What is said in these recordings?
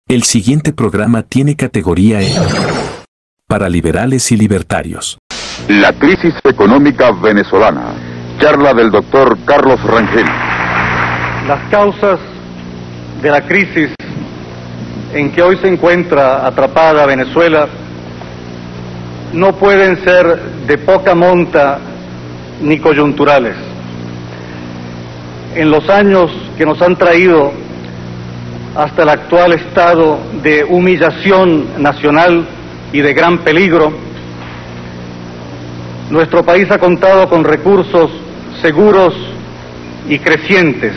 El siguiente programa tiene categoría E para liberales y libertarios. La crisis económica venezolana. Charla del doctor Carlos Rangel. Las causas de la crisis en que hoy se encuentra atrapada Venezuela no pueden ser de poca monta ni coyunturales. En los años que nos han traído hasta el actual estado de humillación nacional y de gran peligro, nuestro país ha contado con recursos seguros y crecientes,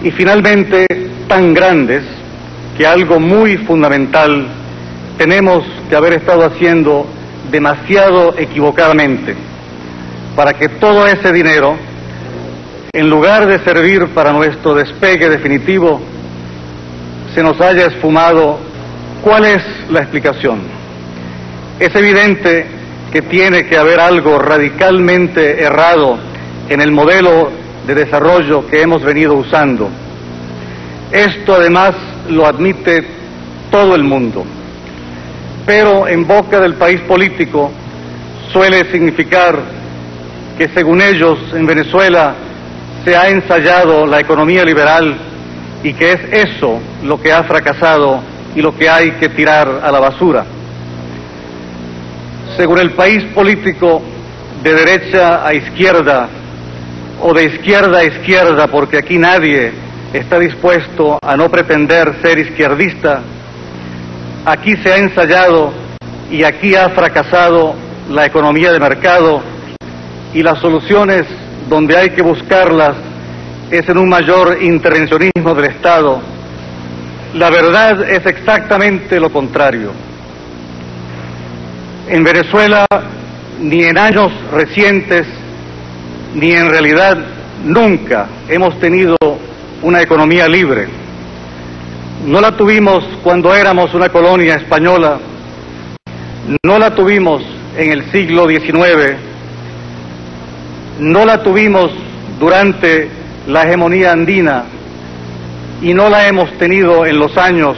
y finalmente tan grandes que algo muy fundamental tenemos que haber estado haciendo demasiado equivocadamente, para que todo ese dinero, en lugar de servir para nuestro despegue definitivo, se nos haya esfumado. ¿Cuál es la explicación? Es evidente que tiene que haber algo radicalmente errado en el modelo de desarrollo que hemos venido usando. Esto además lo admite todo el mundo, pero en boca del país político suele significar que, según ellos, en Venezuela se ha ensayado la economía liberal y que es eso lo que ha fracasado y lo que hay que tirar a la basura. Según el país político, de derecha a izquierda o de izquierda a izquierda, porque aquí nadie está dispuesto a no pretender ser izquierdista, aquí se ha ensayado y aquí ha fracasado la economía de mercado, y las soluciones donde hay que buscarlas es en un mayor intervencionismo del Estado. La verdad es exactamente lo contrario. En Venezuela, ni en años recientes, ni en realidad nunca hemos tenido una economía libre. No la tuvimos cuando éramos una colonia española, no la tuvimos en el siglo XIX, no la tuvimos durante la hegemonía andina y no la hemos tenido en los años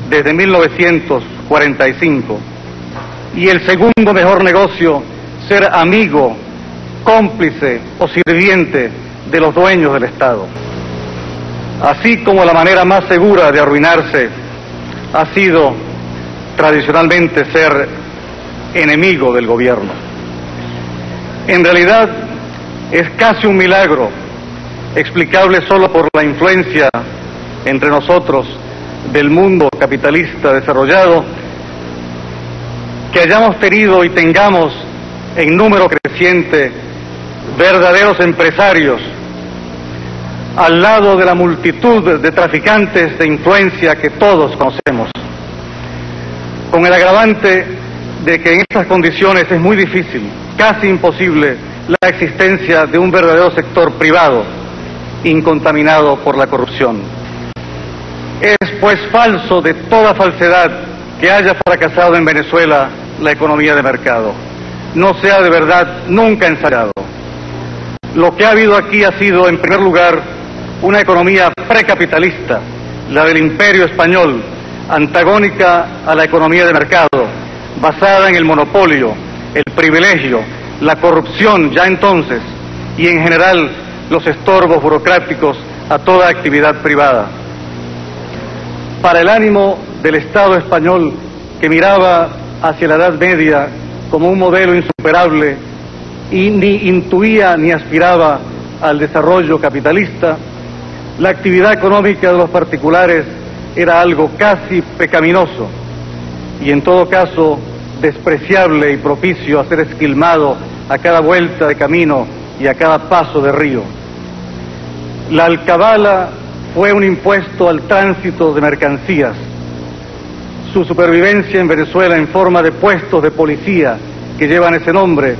desde 1945. Y el segundo mejor negocio, ser amigo, cómplice o sirviente de los dueños del Estado. Así como la manera más segura de arruinarse ha sido tradicionalmente ser enemigo del gobierno. En realidad es casi un milagro, explicable solo por la influencia entre nosotros del mundo capitalista desarrollado, que hayamos tenido y tengamos en número creciente verdaderos empresarios al lado de la multitud de traficantes de influencia que todos conocemos, con el agravante de que en estas condiciones es muy difícil, casi imposible, la existencia de un verdadero sector privado incontaminado por la corrupción. Es pues falso de toda falsedad que haya fracasado en Venezuela la economía de mercado. No se ha de verdad nunca ensayado. Lo que ha habido aquí ha sido, en primer lugar, una economía precapitalista, la del Imperio Español, antagónica a la economía de mercado, basada en el monopolio, el privilegio, la corrupción ya entonces, y en general los estorbos burocráticos a toda actividad privada. Para el ánimo del Estado español, que miraba hacia la Edad Media como un modelo insuperable y ni intuía ni aspiraba al desarrollo capitalista, la actividad económica de los particulares era algo casi pecaminoso y en todo caso despreciable y propicio a ser esquilmado a cada vuelta de camino y a cada paso de río. La alcabala fue un impuesto al tránsito de mercancías. Su supervivencia en Venezuela en forma de puestos de policía que llevan ese nombre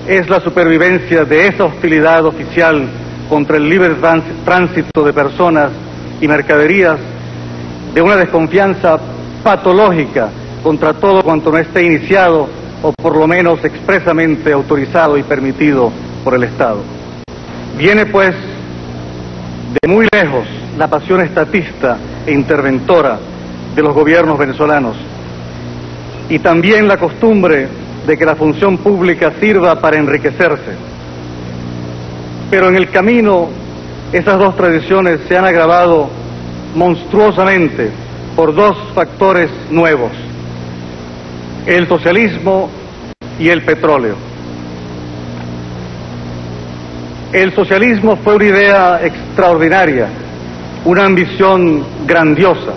es la supervivencia de esa hostilidad oficial contra el libre tránsito de personas y mercaderías, de una desconfianza patológica contra todo cuanto no esté iniciado o por lo menos expresamente autorizado y permitido por el Estado. Viene pues de muy lejos la pasión estatista e interventora de los gobiernos venezolanos, y también la costumbre de que la función pública sirva para enriquecerse. Pero en el camino, esas dos tradiciones se han agravado monstruosamente por dos factores nuevos: el socialismo y el petróleo. El socialismo fue una idea extraordinaria, una ambición grandiosa: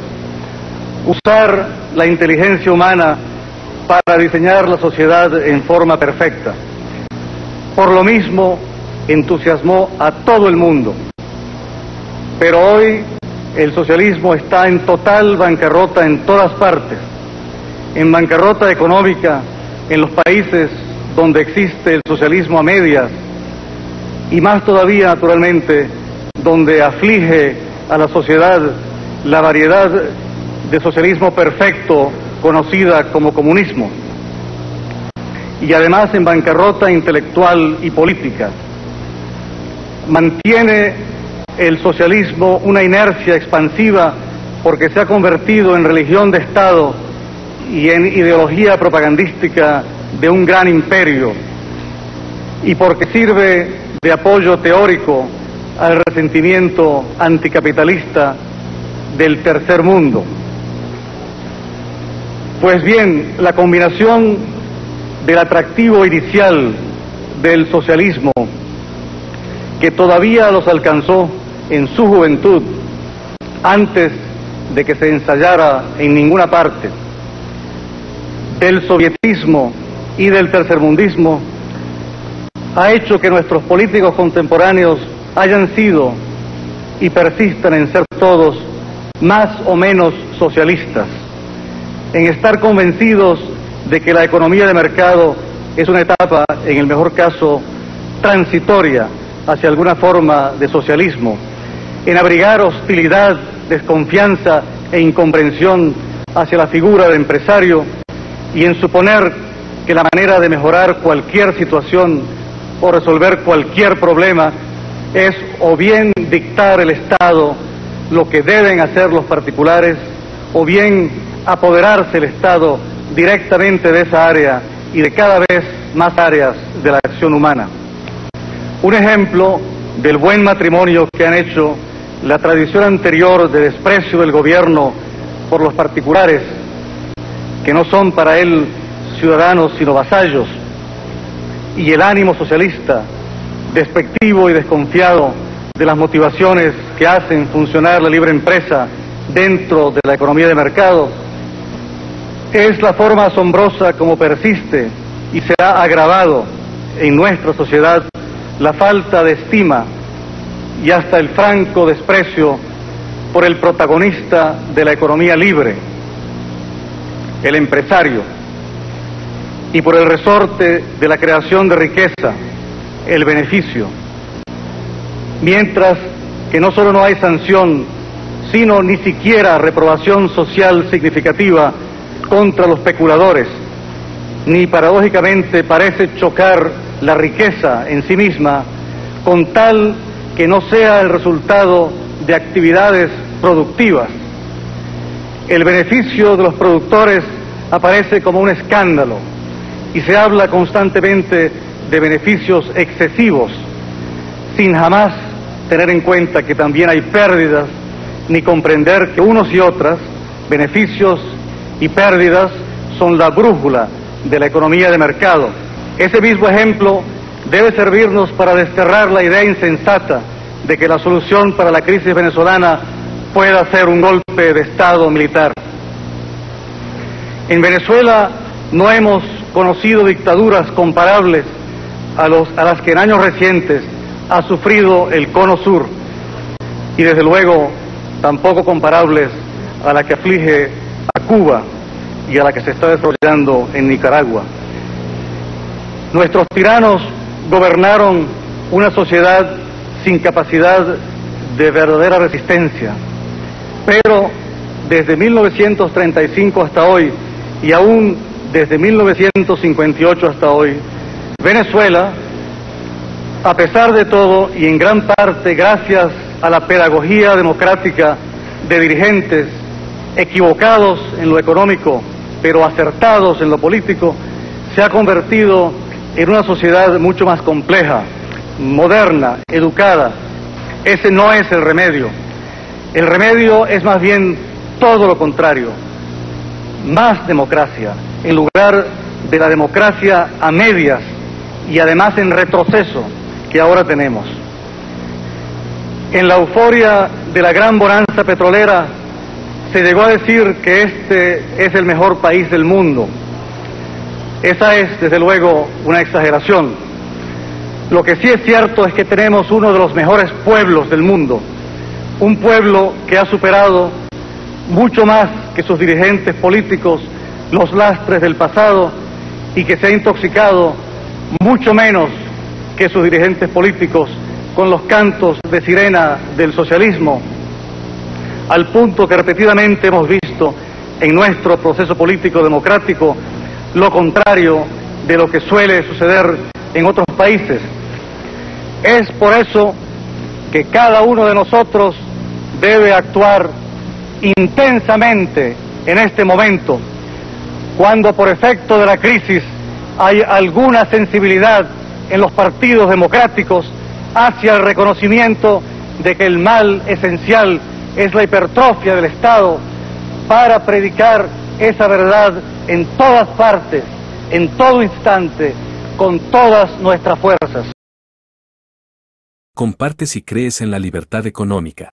usar la inteligencia humana para diseñar la sociedad en forma perfecta. Por lo mismo, entusiasmó a todo el mundo. Pero hoy el socialismo está en total bancarrota en todas partes, en bancarrota económica en los países donde existe el socialismo a medias, y más todavía, naturalmente, donde aflige a la sociedad la variedad de socialismo perfecto conocida como comunismo, y además en bancarrota intelectual y política. Mantiene el socialismo una inercia expansiva porque se ha convertido en religión de Estado y en ideología propagandística de un gran imperio, y porque sirve de apoyo teórico al resentimiento anticapitalista del tercer mundo. Pues bien, la combinación del atractivo inicial del socialismo, que todavía los alcanzó en su juventud, antes de que se ensayara en ninguna parte, del sovietismo y del tercermundismo, ha hecho que nuestros políticos contemporáneos hayan sido y persistan en ser todos más o menos socialistas, en estar convencidos de que la economía de mercado es una etapa, en el mejor caso, transitoria hacia alguna forma de socialismo, en abrigar hostilidad, desconfianza e incomprensión hacia la figura del empresario, y en suponer que la manera de mejorar cualquier situación o resolver cualquier problema es o bien dictar el Estado lo que deben hacer los particulares, o bien apoderarse el Estado directamente de esa área y de cada vez más áreas de la acción humana. Un ejemplo del buen matrimonio que han hecho la tradición anterior de desprecio del gobierno por los particulares, que no son para él ciudadanos sino vasallos, y el ánimo socialista, despectivo y desconfiado de las motivaciones que hacen funcionar la libre empresa dentro de la economía de mercado, es la forma asombrosa como persiste y se ha agravado en nuestra sociedad la falta de estima y hasta el franco desprecio por el protagonista de la economía libre, el empresario, y por el resorte de la creación de riqueza, el beneficio. Mientras que no solo no hay sanción, sino ni siquiera reprobación social significativa contra los especuladores, ni paradójicamente parece chocar la riqueza en sí misma con tal que no sea el resultado de actividades productivas. El beneficio de los productores aparece como un escándalo y se habla constantemente de beneficios excesivos, sin jamás tener en cuenta que también hay pérdidas, ni comprender que unos y otras, beneficios y pérdidas, son la brújula de la economía de mercado. Ese mismo ejemplo debe servirnos para desterrar la idea insensata de que la solución para la crisis venezolana pueda ser un golpe de Estado militar. En Venezuela no hemos conocido dictaduras comparables a las que en años recientes ha sufrido el Cono Sur, y desde luego tampoco comparables a la que aflige a Cuba y a la que se está desarrollando en Nicaragua. Nuestros tiranos gobernaron una sociedad sin capacidad de verdadera resistencia, pero desde 1935 hasta hoy, y aún desde 1958 hasta hoy, Venezuela, a pesar de todo y en gran parte gracias a la pedagogía democrática de dirigentes equivocados en lo económico, pero acertados en lo político, se ha convertido en una sociedad mucho más compleja, moderna, educada. Ese no es el remedio. El remedio es más bien todo lo contrario, más democracia, en lugar de la democracia a medias y además en retroceso que ahora tenemos. En la euforia de la gran bonanza petrolera se llegó a decir que este es el mejor país del mundo. Esa es, desde luego, una exageración. Lo que sí es cierto es que tenemos uno de los mejores pueblos del mundo, un pueblo que ha superado mucho más que sus dirigentes políticos los lastres del pasado y que se ha intoxicado mucho menos que sus dirigentes políticos con los cantos de sirena del socialismo, al punto que repetidamente hemos visto en nuestro proceso político democrático lo contrario de lo que suele suceder en otros países. Es por eso que cada uno de nosotros debe actuar intensamente en este momento, cuando por efecto de la crisis hay alguna sensibilidad en los partidos democráticos hacia el reconocimiento de que el mal esencial es la hipertrofia del Estado, para predicar esa verdad en todas partes, en todo instante, con todas nuestras fuerzas. Comparte si crees en la libertad económica.